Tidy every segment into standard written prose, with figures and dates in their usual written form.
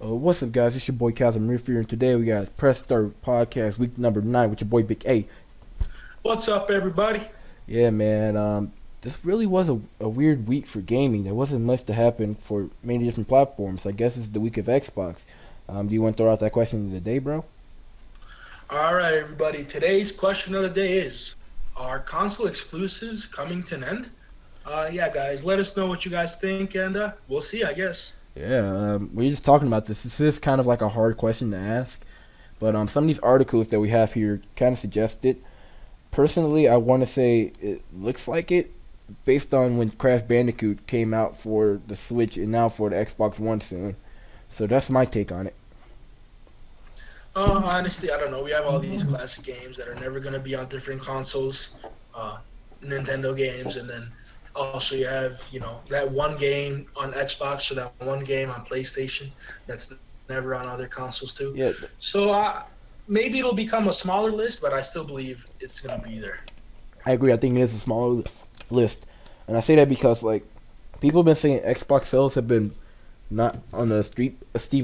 What's up, guys? It's your boy ChasmRift here, and today we got Press Start Podcast, week number 9, with your boy Big A. What's up, everybody? Yeah, man. This really was a weird week for gaming. There wasn't much to happen for many different platforms. I guess it's the week of Xbox. Do you want to throw out that question of the day, bro? All right, everybody. Today's question of the day is: Are console exclusives coming to an end? Yeah, guys, let us know what you guys think, and we'll see. I guess. Yeah, we're just talking about this. This is kind of like a hard question to ask, but some of these articles that we have here kind of suggest it. Personally, I want to say it looks like it, based on when Crash Bandicoot came out for the Switch and now for the Xbox One soon. So that's my take on it. Honestly, I don't know. We have all these classic games that are never going to be on different consoles, uh, Nintendo games, and then also you have that one game on Xbox or that one game on PlayStation that's never on other consoles too. Yeah, So maybe it'll become a smaller list, but I still believe it's going to be there. I agree. I think it is a smaller list, and I say that because like people have been saying Xbox sales have been not on a steep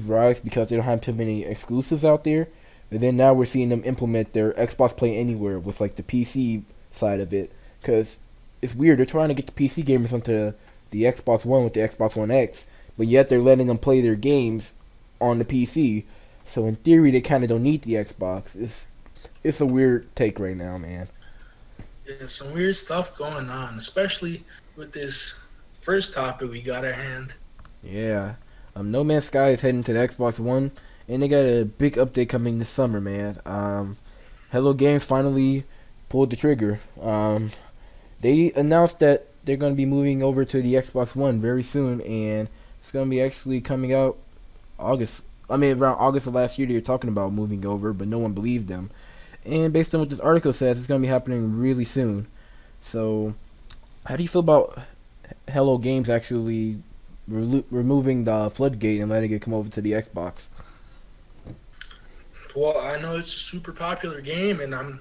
rise because they don't have too many exclusives out there. And then now we're seeing them implement their Xbox Play Anywhere with like the PC side of it, because it's weird. They're trying to get the PC gamers onto the Xbox One with the Xbox One X, but yet they're letting them play their games on the PC. So in theory, they kind of don't need the Xbox. It's a weird take right now, man. There's some weird stuff going on, especially with this first topic we got at hand. Yeah. No Man's Sky is heading to the Xbox One, and they got a big update coming this summer, man. Hello Games finally pulled the trigger. They announced that they're going to be moving over to the Xbox One very soon, and it's going to be actually coming out August. I mean, around August of last year, they were talking about moving over, but no one believed them. And based on what this article says, it's going to be happening really soon. So, how do you feel about Hello Games actually removing the floodgate and letting it come over to the Xbox? Well, I know it's a super popular game, and I'm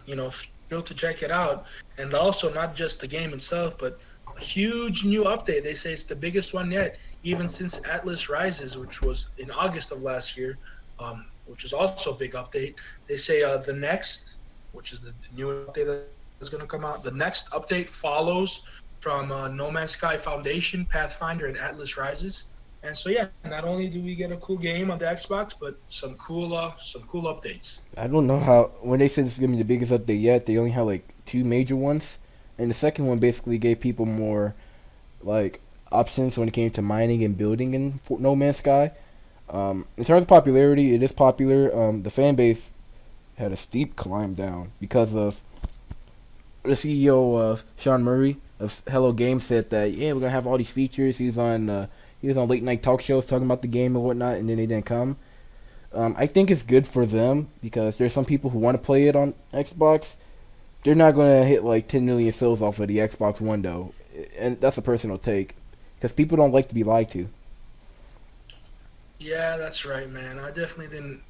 thrilled to check it out. And also, not just the game itself, but a huge new update. They say it's the biggest one yet, even since Atlas Rises, which was in August of last year, which is also a big update. They say the next, which is the new update that is going to come out, the next update follows from No Man's Sky Foundation, Pathfinder, and Atlas Rises. And so yeah, not only do we get a cool game on the Xbox, but some cool updates. I don't know how, when they said this is going to be the biggest update yet, they only had like two major ones. And the second one basically gave people more like options when it came to mining and building in No Man's Sky. In terms of popularity, it is popular. The fan base had a steep climb down because of the CEO of Sean Murray of Hello Games said that yeah, we're gonna have all these features. He was on late night talk shows talking about the game and whatnot, and then they didn't come. I think it's good for them because there's some people who want to play it on Xbox. They're not gonna hit like 10 million sales off of the Xbox One though, and that's a personal take because people don't like to be lied to. Yeah, that's right, man. I definitely didn't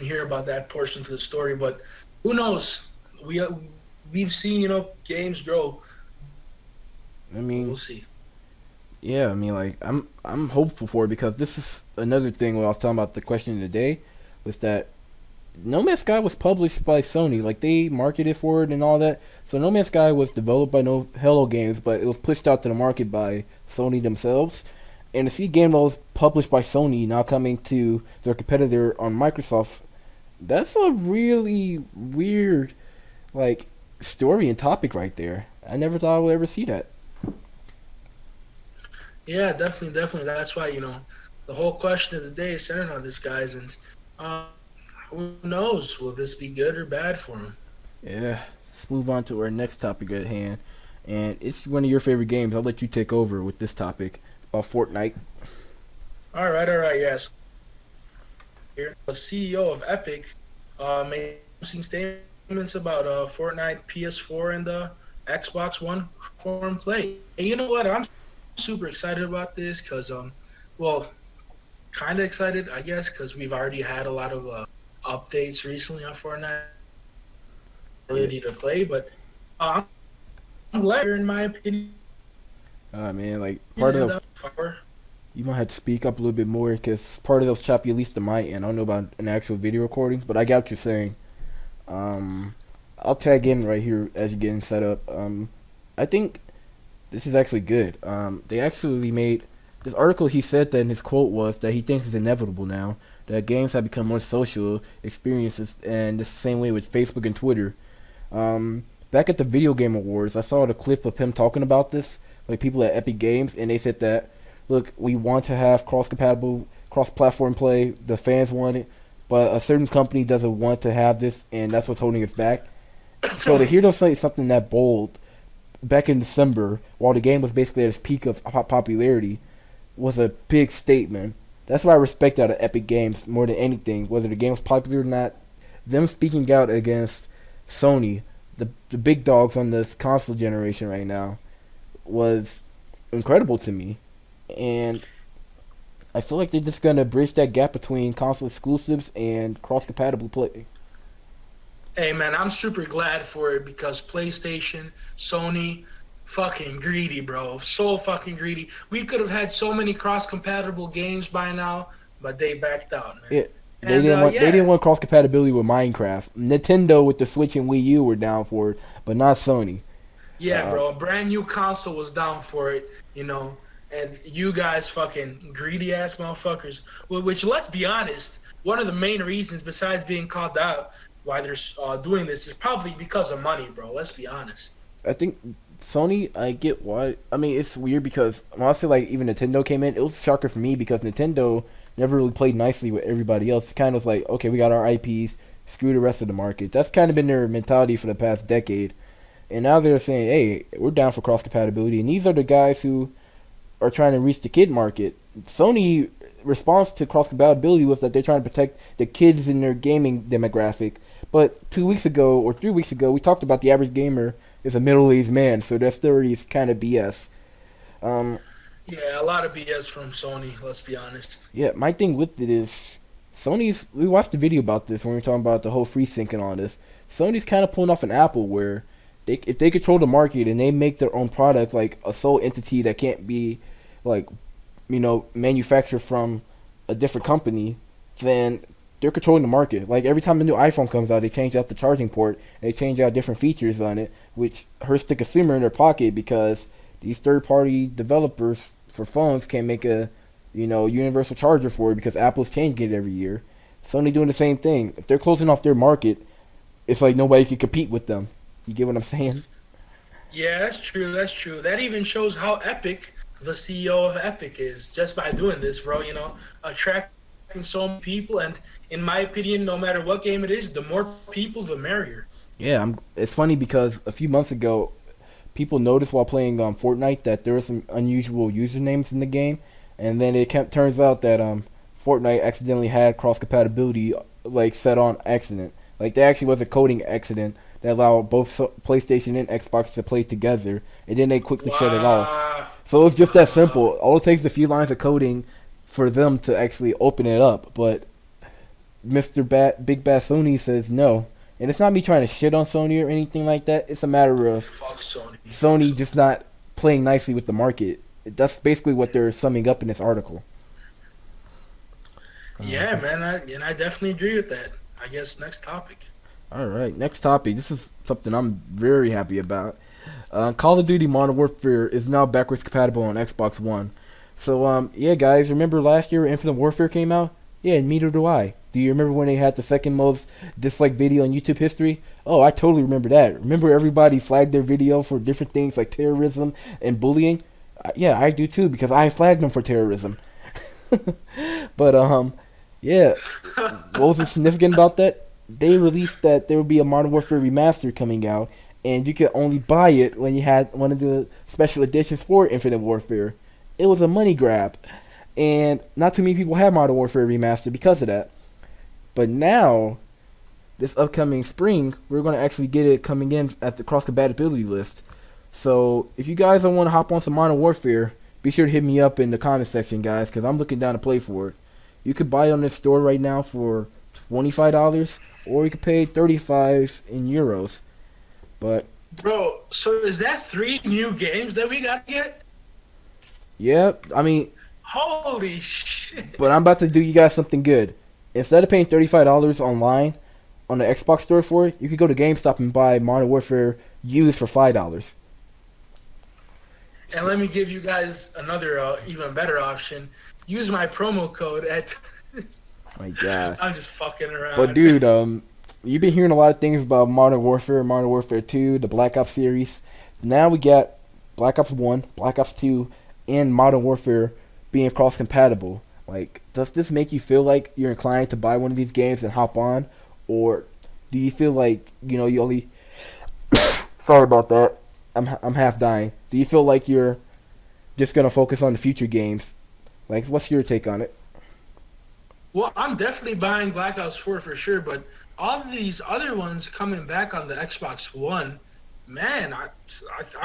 hear about that portion to the story, but who knows? We've seen games grow. I We'll mean, see. yeah, I mean, like I'm hopeful for it because this is another thing. What I was talking about the question of the day was that No Man's Sky was published by Sony. Like they marketed for it and all that. So No Man's Sky was developed by No Hello Games, but it was pushed out to the market by Sony themselves. And to see a game that was published by Sony now coming to their competitor on Microsoft, that's a really weird like story and topic right there. I never thought I would ever see that. Yeah, definitely, definitely. That's why the whole question of the day is centered on this guys, and uh, who knows? Will this be good or bad for him? Yeah, let's move on to our next topic at hand. And it's one of your favorite games. I'll let you take over with this topic about Fortnite. All right. Yes. Here, the CEO of Epic made some statements about Fortnite, PS4, and Xbox One forum play. And you know what? I'm super excited about this because, well, kind of excited, I guess, because we've already had a lot of updates recently on Fortnite, Yeah. ability to play. But I'm glad, in my opinion, Man, like part and of power. You might have to speak up a little bit more because part of those choppy, at least to my end. I don't know about an actual video recording, but I got what you're saying. Um, I'll tag in right here as you're getting set up. I think this is actually good. They actually made this article. He said that in his quote was that he thinks it's inevitable now that games have become more social experiences, and it's the same way with Facebook and Twitter. Back at the Video Game Awards, I saw the clip of him talking about this, like people at Epic Games, and they said that, look, we want to have cross-compatible, cross-platform play. The fans want it, but a certain company doesn't want to have this, and that's what's holding us back. So to hear them say something that bold back in December, while the game was basically at its peak of popularity, was a big statement. That's what I respect out of Epic Games more than anything, whether the game was popular or not. Them speaking out against Sony, the big dogs on this console generation right now, was incredible to me. And I feel like they're just gonna bridge that gap between console exclusives and cross compatible play. Hey man, I'm super glad for it because PlayStation, Sony, fucking greedy, bro. So fucking greedy. We could have had so many cross-compatible games by now, but they backed out, man. Yeah, And they yeah, didn't want cross compatibility with Minecraft. Nintendo with the Switch and Wii U were down for it, but not Sony. yeah, Uh, bro. A brand new console was down for it, you know. And you guys, fucking greedy ass motherfuckers. Which, let's be honest, one of the main reasons, besides being called out, why they're doing this is probably because of money, bro. Let's be honest. I think Sony, I get why. I mean, it's weird because when I say like even Nintendo came in, it was a shocker for me because Nintendo never really played nicely with everybody else. It's kind of like, okay, we got our IPs, screw the rest of the market. That's kind of been their mentality for the past decade. And now they're saying, hey, we're down for cross compatibility. And these are the guys who are trying to reach the kid market. Sony response to cross compatibility was that they're trying to protect the kids in their gaming demographic. But 2 weeks ago or 3 weeks ago, we talked about the average gamer is a middle-aged man, so that story is kind of BS. Um, Yeah, a lot of BS from Sony. Let's be honest. yeah, my thing with it is Sony's. We watched the video about this when we were talking about the whole free sync and all this. Sony's kind of pulling off an Apple where if they control the market and they make their own product like a sole entity that can't be like manufactured from a different company, then they're controlling the market. Like every time a new iPhone comes out, they change out the charging port and they change out different features on it, which hurts the consumer in their pocket because these third-party developers for phones can't make a universal charger for it because Apple's changing it every year. Sony doing the same thing. If they're closing off their market, it's like nobody can compete with them. You get what I'm saying? Yeah, that's true. That's true. That even shows how epic the CEO of Epic is just by doing this, bro. Attracting so many people, and in my opinion, no matter what game it is, the more people, the merrier. Yeah, it's funny because a few months ago, people noticed while playing Fortnite that there were some unusual usernames in the game, and then turns out that Fortnite accidentally had cross compatibility like set on accident. Like there actually was a coding accident that allowed both PlayStation and Xbox to play together, and then they quickly shut it off. Wow. So it's just that simple. All it takes is a few lines of coding for them to actually open it up. But Big Bad Sony says no. And it's not me trying to shit on Sony or anything like that. It's a matter of Fuck Sony. Sony just not playing nicely with the market. That's basically what they're summing up in this article. Yeah, man, I definitely agree with that. I guess next topic. All right, next topic. This is something I'm very happy about. Call of Duty Modern Warfare is now backwards compatible on Xbox One. So, yeah, guys, remember last year when Infinite Warfare came out? Yeah, and neither do I. Do you remember when they had the second most disliked video in YouTube history? Oh, I totally remember that. Remember everybody flagged their video for different things like terrorism and bullying? Yeah, I do too because I flagged them for terrorism. But, yeah, what was significant about that? They released that there would be a Modern Warfare remaster coming out, and you could only buy it when you had one of the special editions for Infinite Warfare. It was a money grab, and not too many people have Modern Warfare remastered because of that. But now, this upcoming spring, we're going to actually get it coming in at the cross compatibility list. So if you guys don't want to hop on some Modern Warfare, be sure to hit me up in the comment section, guys, because I'm looking down to play for it. You could buy it on this store right now for $25, or you could pay 35 in euros. But Bro, so is that 3 new games that we got to get? yeah, I mean, Holy shit. But I'm about to do you guys something good. Instead of paying $35 online on the Xbox store for it, you could go to GameStop and buy Modern Warfare used for $5. And let me give you guys another even better option. Use my promo code at. My God. I'm just fucking But around. dude, you've been hearing a lot of things about Modern Warfare 2, the Black Ops series. Now we got Black Ops 1, Black Ops 2, and Modern Warfare being cross compatible. Like, does this make you feel like you're inclined to buy one of these games and hop on? Or do you feel like, you only sorry about that. I'm half dying. Do you feel like you're just gonna focus on the future games? Like, what's your take on it? Well, I'm definitely buying Black Ops 4 for sure, but all of these other ones coming back on the Xbox One, man, I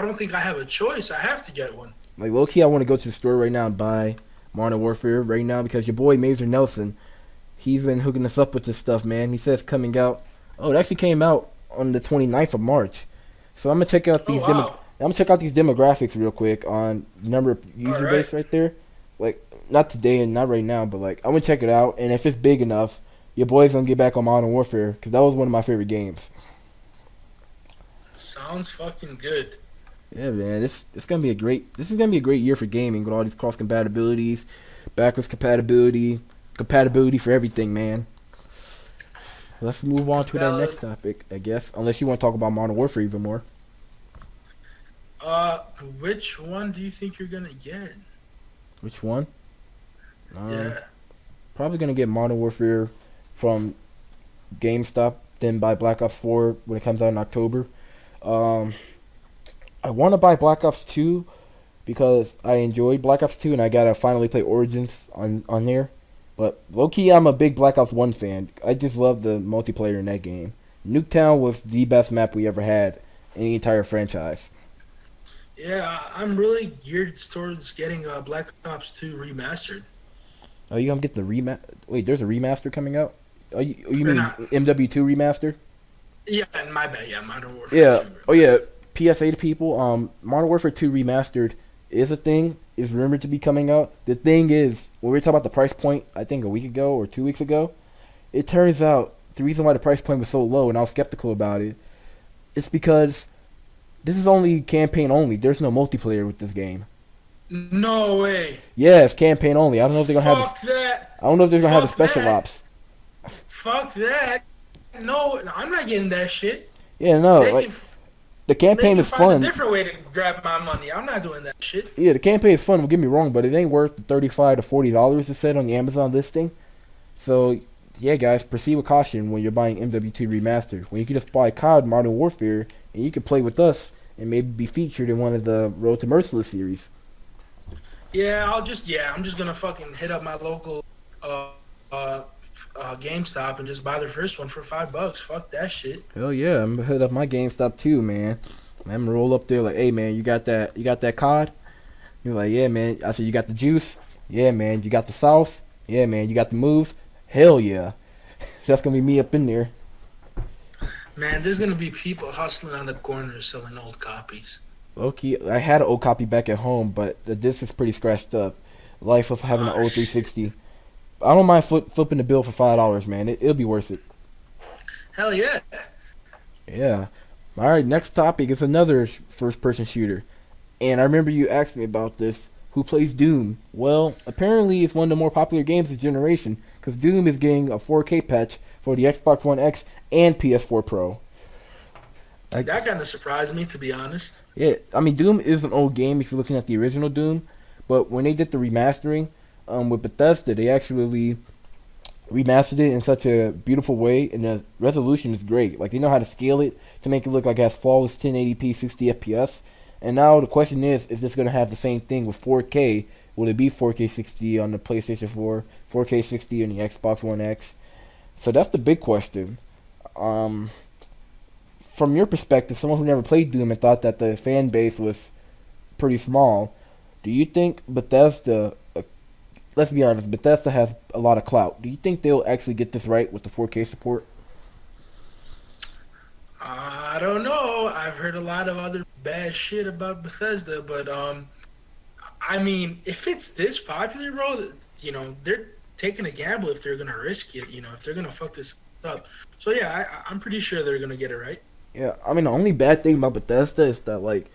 don't think I have a choice. I have to get one. Like, low key, I want to go to the store right now and buy Modern Warfare right now because your boy Major Nelson, he's been hooking us up with this stuff, man. He says coming out. Oh, it actually came out on the 29th of March. So I'm gonna check out Oh these wow! demographics real quick on the number of All user right, base right there. Like, not today and not right now, but like I'm gonna check it out, and if it's big enough, your boy's gonna get back on Modern Warfare because that was one of my favorite games. sounds fucking good. Yeah, man, it's gonna be a great. This is gonna be a great year for gaming with all these cross compatibilities, backwards compatibility, compatibility for everything, man. Let's move on to that next Valid. topic, I guess. Unless you want to talk about Modern Warfare even more. Uh, which one do you think you're gonna get? Which one? Um, Yeah. Probably gonna get Modern Warfare from GameStop, then buy Black Ops 4 when it comes out in October. Um, I want to buy Black Ops 2 because I enjoyed Black Ops 2 and I gotta finally play Origins on there. But low key, I'm a big Black Ops 1 fan. I just love the multiplayer in that game. Nuketown was the best map we ever had in the entire franchise. Yeah, I'm really geared towards getting Black Ops 2 remastered. Oh, you gonna get the remaster? Wait, there's a remaster coming out? You Or mean not? MW2 remaster? Yeah, and my bad. Yeah, Modern Warfare Yeah. 2 Oh yeah. remastered. PSA to people. Modern Warfare 2 remastered is a thing. Is rumored to be coming out. The thing is, when we were talking about the price point, I think a week ago or 2 weeks ago, it turns out the reason why the price point was so low and I was skeptical about it is because this is only campaign only. There's no multiplayer with this game. No way. Yeah, it's campaign only. I don't know if they're gonna have this. Fuck that. I don't know if they're gonna have the Fuck special that. ops. Fuck that. No, I'm not getting that shit. Yeah, no. They Like can the they campaign can is find a fun. different way to grab my money. I'm not doing that shit. Yeah, the campaign is fun. Don't get me wrong, but it ain't worth the $35 to $40 it said on the Amazon listing. So yeah, guys, proceed with caution when you're buying MW2 Remastered. When you can just buy COD Modern Warfare and you can play with us and maybe be featured in one of the Road to Merciless series. I'm just gonna fucking hit up my local uh uh GameStop and just buy the first one for $5. Fuck that shit. Hell yeah, I'm gonna hit up my GameStop too, man. I'm gonna roll up there like, hey man, you got that COD? You're like, yeah man. I said, you got the juice? Yeah man. You got the sauce? Yeah man. You got the moves? Hell yeah. That's gonna be me up in there. Man, there's gonna be people hustling on the corners selling old copies. Loki, I had an old copy back at home, but the disc is pretty scratched up. Life of having an Ah old shit. 360. I don't mind flipping the bill for $5, man. It'll be worth it. Hell yeah. Yeah. All right. Next topic is another first-person shooter, and I remember you asked me about this. Who plays Doom? Well, apparently it's one of the more popular games this generation because Doom is getting a 4K patch for the Xbox One X and PS4 Pro. Like, That kind of surprised me, to be honest. yeah, I mean Doom is an old game if you're looking at the original Doom, but when they did the remastering, with Bethesda, they actually remastered it in such a beautiful way, and the resolution is great. Like they know how to scale it to make it look like it has flawless 1080p 60 FPS. And now the question is, if it's gonna have the same thing with 4K, will it be 4K 60 on the PlayStation 4, 4K 60 on the Xbox One X? So that's the big question. Um, from your perspective, someone who never played Doom and thought that the fan base was pretty small, do you think Bethesda? Let's be honest, Bethesda has a lot of clout. Do you think they'll actually get this right with the 4K support? I don't know. I've heard a lot of other bad shit about Bethesda, but I mean, if it's this popular, bro, they're taking a gamble if they're gonna risk it. If they're gonna fuck this up. So yeah, I'm pretty sure they're gonna get it right. Yeah, I mean the only bad thing about Bethesda is that like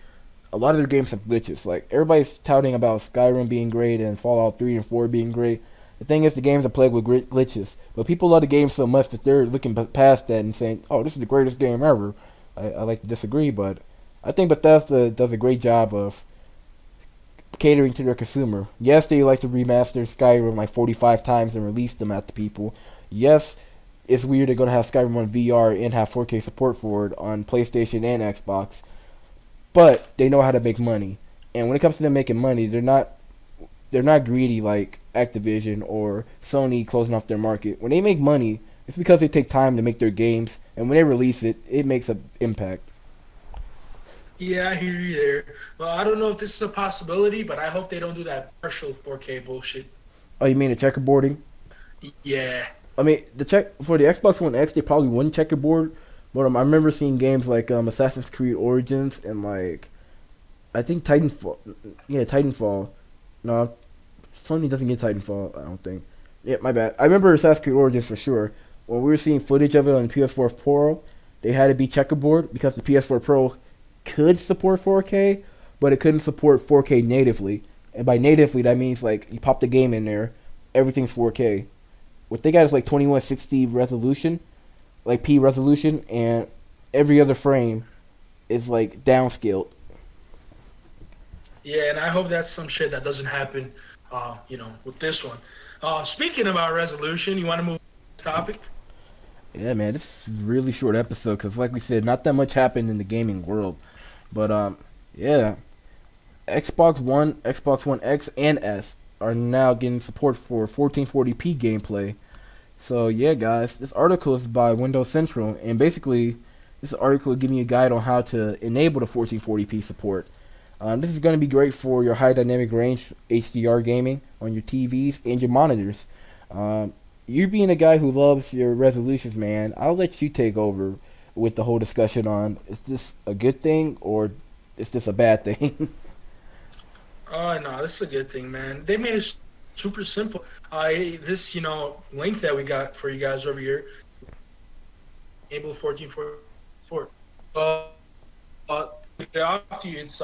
a lot of their games have glitches. Like everybody's touting about Skyrim being great and Fallout 3 and 4 being great. The thing is, the games are plagued with glitches. But people love the game so much that they're looking past that and saying, "Oh, this is the greatest game ever." I like to disagree, but I think Bethesda does a great job of catering to their consumer. Yes, they like to remaster Skyrim like 45 times and release them at the people. Yes, it's weird they're gonna have Skyrim on VR and have 4K support for it on PlayStation and Xbox, but they know how to make money. And when it comes to them making money, they're not greedy like Activision or Sony closing off their market. When they make money, it's because they take time to make their games, and when they release it, it makes an impact. Yeah, I hear you there. Well, I don't know if this is a possibility, but I hope they don't do that partial 4K bullshit. Oh, you mean the checkerboarding? Yeah. I mean, the check for the Xbox One X, they probably wouldn't checkerboard. But I remember seeing games like Assassin's Creed Origins and like I think Titanfall. Yeah, Titanfall. No, Sony doesn't get Titanfall. I don't think. Yeah, my bad. I remember Assassin's Creed Origins for sure. When we were seeing footage of it on the PS4 Pro, they had to be checkerboard because the PS4 Pro could support 4K, but it couldn't support 4K natively. And by natively, that means like you pop the game in there, everything's 4K. What they got is like 2160 resolution, like P resolution, and every other frame is like downscaled. Yeah, and I hope that's some shit that doesn't happen, with this one. Speaking about resolution, you want to move to this topic? Yeah, man, this is a really short episode because, like we said, not that much happened in the gaming world. But yeah, Xbox One X, and S are now getting support for 1440p gameplay. So yeah, guys, this article is by Windows Central, and basically, this article is giving you a guide on how to enable the 1440p support. This is going to be great for your high dynamic range HDR gaming on your TVs and your monitors. You being a guy who loves your resolutions, man, I'll let you take over with the whole discussion on is this a good thing or is this a bad thing? Oh no, this is a good thing, man. They made it super simple. This link that we got for you guys over here, enable 1444. Uh, get off to you. It's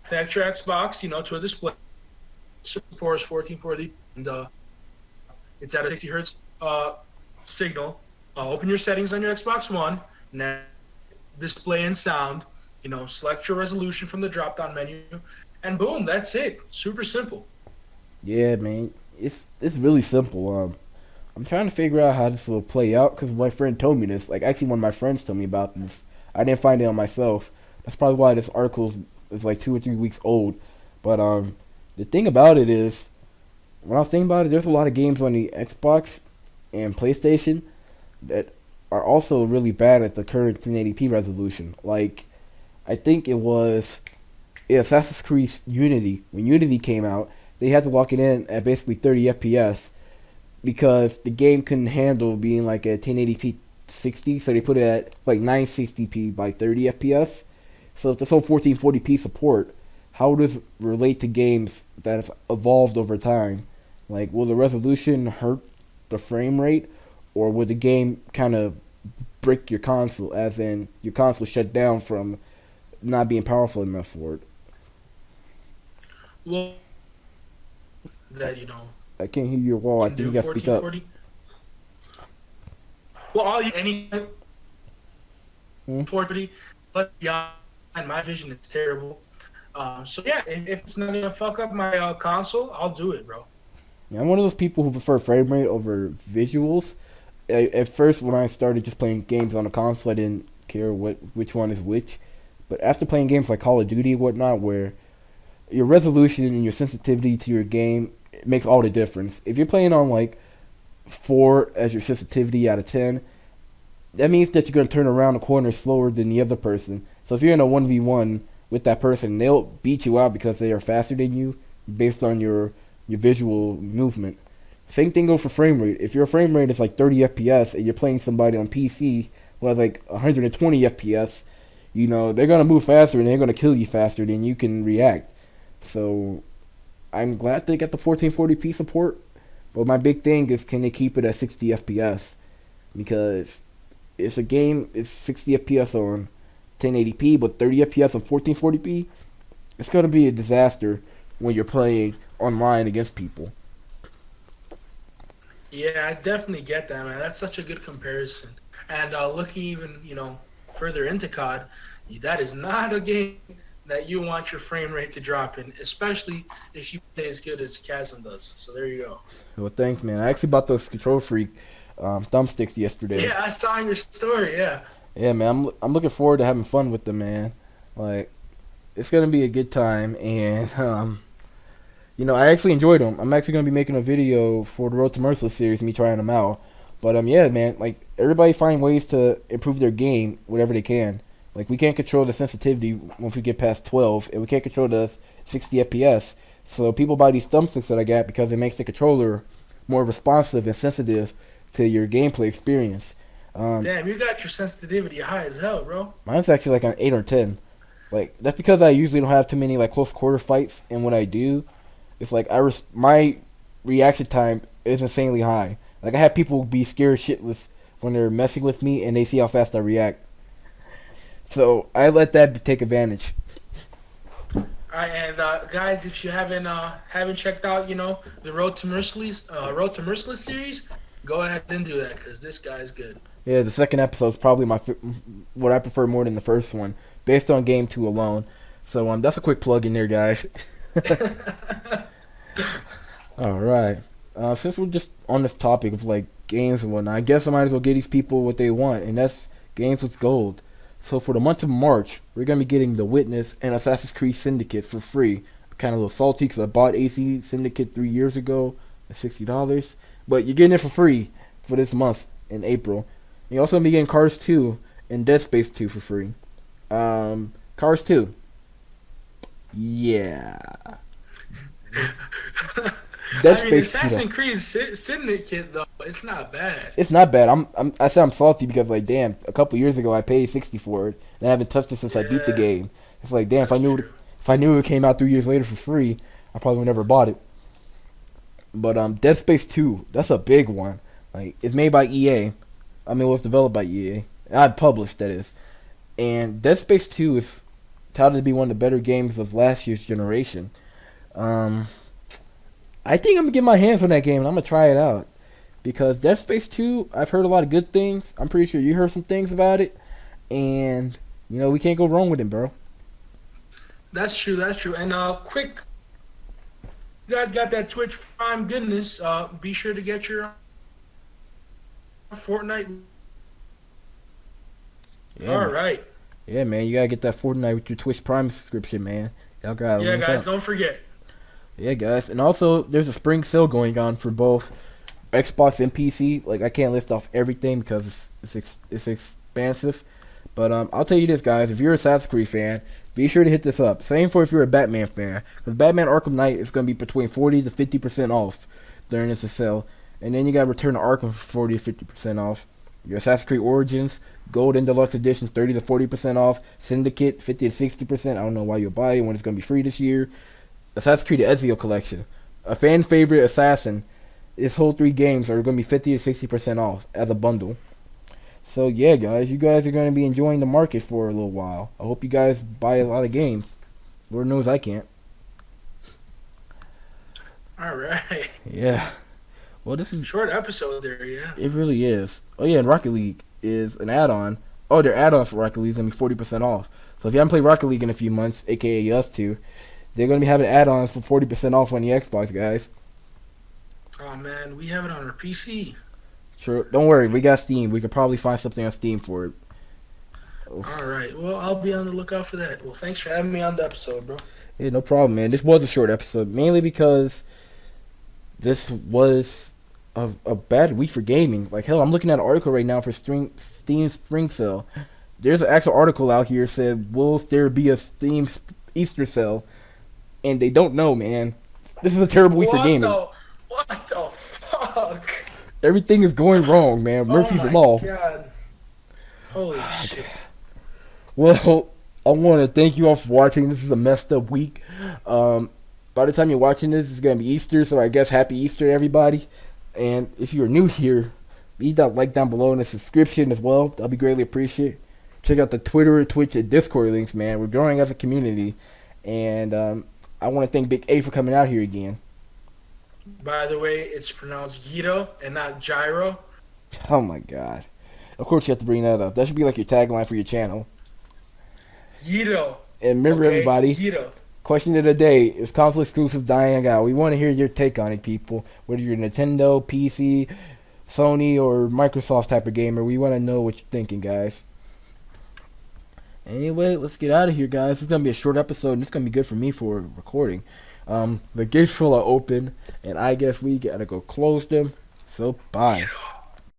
connect your Xbox, to a display. Supports 1440, and it's at a 60 hertz signal. Open your settings on your Xbox One. Now, display and sound. Select your resolution from the drop-down menu, and boom, that's it. Super simple. Yeah, man, it's really simple. I'm trying to figure out how this will play out because my friend told me this. Like, actually, one of my friends told me about this. I didn't find it on myself. That's probably why this article is like 2 or 3 weeks old. But the thing about it is, when I was thinking about it, there's a lot of games on the Xbox and PlayStation that are also really bad at the current 1080p resolution. Like, I think it was Assassin's Creed Unity. When Unity came out, they had to lock it in at basically 30 FPS because the game couldn't handle being like at 1080p 60, so they put it at like 960p by 30 FPS. So if this whole 1440p support, how does it relate to games that have evolved over time? Like, will the resolution hurt the frame rate, or will the game kind of break your console, as in your console shut down from not being powerful enough for it? Well, that I can't hear your wall. I can think do you got to speak up. 1440. Well, any Hmm? 40, but beyond my vision, it's terrible. So yeah, if it's not gonna fuck up my console, I'll do it, bro. Yeah, I'm one of those people who prefer frame rate over visuals. At first, when I started just playing games on a console, I didn't care which one is which. But after playing games like Call of Duty and whatnot, where your resolution and your sensitivity to your game makes all the difference. If you're playing on like 4 as your sensitivity out of 10, that means that you're going to turn around the corner slower than the other person. So if you're in a 1v1 with that person, they'll beat you out because they are faster than you based on your visual movement. Same thing goes for frame rate. If your frame rate is like 30 FPS and you're playing somebody on PC who has like 120 FPS, they're going to move faster and they're going to kill you faster than you can react. So I'm glad they got the 1440p support, but my big thing is can they keep it at 60 FPS? Because it's a game, it's 60 FPS on 1080p, but 30 FPS on 1440p. It's gonna be a disaster when you're playing online against people. Yeah, I definitely get that, man. That's such a good comparison. And looking even, further into COD, that is not a game that you want your frame rate to drop in, especially if you play as good as Chasm does. So there you go. Well, thanks, man. I actually bought those Control Freak thumbsticks yesterday. Yeah, I saw in your story. Yeah. Yeah, man. I'm looking forward to having fun with them, man. Like, it's gonna be a good time, and I actually enjoyed them. I'm actually gonna be making a video for the Road to Merciless series, me trying them out. But yeah, man. Like, everybody find ways to improve their game, whatever they can. Like, we can't control the sensitivity once we get past 12, and we can't control the 60 FPS. So people buy these thumbsticks that I got because it makes the controller more responsive and sensitive to your gameplay experience. Damn, you got your sensitivity high as hell, bro. Mine's actually like an 8 or 10. Like, that's because I usually don't have too many like close quarter fights, and when I do, it's like my reaction time is insanely high. Like, I have people be scared shitless when they're messing with me, and they see how fast I react. So I let that take advantage. All right, and guys, if you haven't checked out, the Road to Merciless series, go ahead and do that because this guy's good. Yeah, the second episode is probably what I prefer more than the first one, based on game 2 alone. So that's a quick plug in there, guys. All right. Since we're just on this topic of like games and whatnot, I guess I might as well give these people what they want, and that's games with gold. So for the month of March, we're gonna be getting The Witness and Assassin's Creed Syndicate for free. I'm kind of a little salty because I bought AC Syndicate 3 years ago at $60, but you're getting it for free for this month in April. You're also gonna be getting Cars 2 and Dead Space 2 for free. Cars 2. Yeah. Dead Space 2. Assassin's Creed Syndicate though, it's not bad. It's not bad. I said I'm salty because like damn, a couple years ago I paid 60 for it and I haven't touched it since I beat the game. It's like damn, if I knew it came out 3 years later for free, I probably would never bought it. But Dead Space 2, that's a big one. Like, it's made by EA. I mean, it was developed by EA. Not published, that is. And Dead Space 2 is touted to be one of the better games of last year's generation. I think I'm gonna get my hands on that game and I'm gonna try it out. Because Dead Space 2, I've heard a lot of good things. I'm pretty sure you heard some things about it. And, we can't go wrong with it, bro. That's true. And quick, you guys got that Twitch Prime goodness. Be sure to get your Fortnite. Yeah, All right. Yeah, man, you gotta get that Fortnite with your Twitch Prime subscription, man. Y'all gotta link guys, up. don't forget. Yeah, guys, and also there's a spring sale going on for both Xbox and PC. Like, I can't list off everything because it's expansive, but I'll tell you this, guys. If you're a Assassin's Creed fan, be sure to hit this up. Same for if you're a Batman fan. Because Batman Arkham Knight is gonna be between 40 to 50% off during this sale, and then you got Return to Arkham for 40 to 50% off. Your Assassin's Creed Origins Gold and Deluxe Edition 30 to 40% off. Syndicate 50 to 60%. I don't know why you'll buy it when it's gonna be free this year. Assassin's Creed Ezio Collection, a fan favorite assassin. This whole 3 games are going to be 50 to 60% off as a bundle. So yeah, guys, you guys are going to be enjoying the market for a little while. I hope you guys buy a lot of games. Lord knows I can't. All right. Yeah. Well, this is short episode there, yeah. It really is. Oh yeah, and Rocket League is an add-on. Oh, their add-on for Rocket League is going to be 40% off. So if you haven't played Rocket League in a few months, aka us two, they're going to be having add-ons for 40% off on the Xbox, guys. Oh, man, we have it on our PC. Sure. Don't worry. We got Steam. We could probably find something on Steam for it. All right. Well, I'll be on the lookout for that. Well, thanks for having me on the episode, bro. Yeah, no problem, man. This was a short episode, mainly because this was a bad week for gaming. Like, hell, I'm looking at an article right now for Steam Spring Sale. There's an actual article out here that said, will there be a Steam Easter sale? And they don't know, man. This is a terrible week for gaming. What the fuck? Everything is going wrong, man. Murphy's Law. God. Holy shit. Well, I want to thank you all for watching. This is a messed up week. By the time you're watching this, it's gonna be Easter, so I guess Happy Easter, everybody. And if you're new here, leave that like down below and a subscription as well. That'll be greatly appreciated. Check out the Twitter, Twitch, and Discord links, man. We're growing as a community, and I want to thank Big A for coming out here again. By the way, it's pronounced Gyro and not Gyro. Oh my god! Of course you have to bring that up. That should be like your tagline for your channel. Gyro. And remember, Okay, everybody, Gyro. question of the day is console exclusive dying out. We want to hear your take on it, people. Whether you're Nintendo, PC, Sony, or Microsoft type of gamer, we want to know what you're thinking, guys. Anyway, let's get out of here, guys. It's gonna be a short episode, and it's gonna be good for me for recording. The gates full are open, and I guess we gotta go close them. So bye. Gyro.